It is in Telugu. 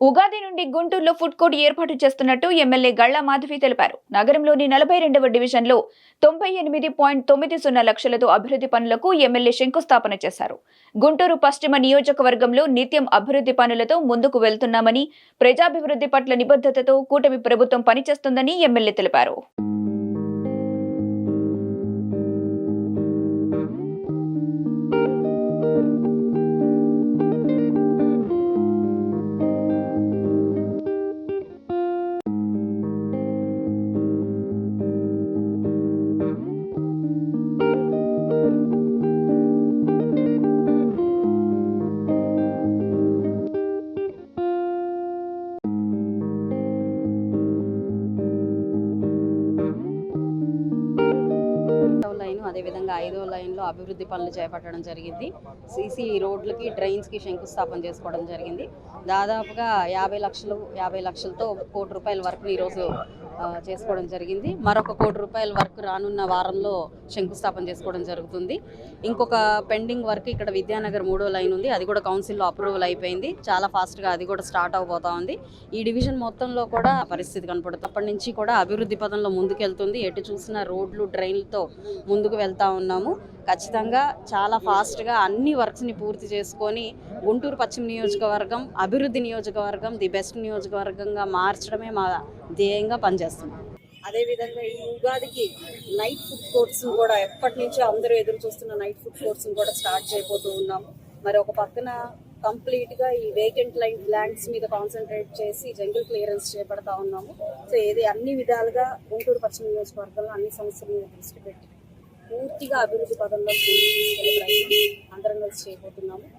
ఉగాది నుండి గుంటూరులో ఫుడ్ కోర్ట్ ఏర్పాటు చేస్తున్నట్టు ఎమ్మెల్యే గళ్ల మాధవి తెలిపారు. నగరంలోని 42వ డివిజన్లో 98.90 లక్షలతో అభివృద్ధి పనులకు ఎమ్మెల్యే శంకుస్థాపన చేశారు. గుంటూరు పశ్చిమ నియోజకవర్గంలో నిత్యం అభివృద్ధి పనులతో ముందుకు వెళ్తున్నామని, ప్రజాభివృద్ధి పట్ల నిబద్ధతతో కూటమి ప్రభుత్వం పనిచేస్తుందని ఎమ్మెల్యే తెలిపారు. లైన్ అదేవిధంగా 5వ లైన్లో అభివృద్ధి పనులు చేపట్టడం జరిగింది. సీసీ రోడ్లకి, డ్రైన్స్కి శంకుస్థాపన చేసుకోవడం జరిగింది. దాదాపుగా 50 లక్షలతో ₹1 కోటి వరకు ఈరోజు చేసుకోవడం జరిగింది. మరొక ₹1 కోటి వరకు రానున్న వారంలో శంకుస్థాపన చేసుకోవడం జరుగుతుంది. ఇంకొక పెండింగ్ వర్క్ ఇక్కడ విద్యానగర్ 3వ లైన్ ఉంది. అది కూడా కౌన్సిల్లో అప్రూవల్ అయిపోయింది. చాలా ఫాస్ట్గా అది కూడా స్టార్ట్ అవబోతా ఉంది. ఈ డివిజన్ మొత్తంలో కూడా పరిస్థితి కనపడుతుంది. అప్పటి నుంచి కూడా అభివృద్ధి పదంలో ముందుకెళ్తుంది. ఎటు చూసినా రోడ్లు, డ్రైన్లతో ముందుకు వెళ్తా ఉన్నాము. ఖచ్చితంగా చాలా ఫాస్ట్గా అన్ని వర్క్స్ని పూర్తి చేసుకొని గుంటూరు పశ్చిమ నియోజకవర్గం అభివృద్ధి నియోజకవర్గం, ది బెస్ట్ నియోజకవర్గంగా మార్చడమే మా ధ్యేయంగా పనిచేస్తున్నాం. అదేవిధంగా ఈ ఉగాదికి నైట్ ఫుడ్ కోర్ట్స్ కూడా ఎప్పటి నుంచో అందరూ ఎదురు చూస్తున్న నైట్ ఫుడ్ కోర్ట్స్ కూడా స్టార్ట్ చేయబోతూ ఉన్నాము. మరి ఒక పక్కన కంప్లీట్గా ఈ వేకెంట్ ల్యాండ్స్ మీద కాన్సన్ట్రేట్ చేసి జంగిల్ క్లియరెన్స్ చేపడతా ఉన్నాము. సో అన్ని విధాలుగా గుంటూరు పశ్చిమ నియోజకవర్గంలో అన్ని సమస్యల మీద దృష్టి పెట్టి పూర్తిగా అభివృద్ధి పదంలో అందరం కలిసి చేయబోతున్నాము.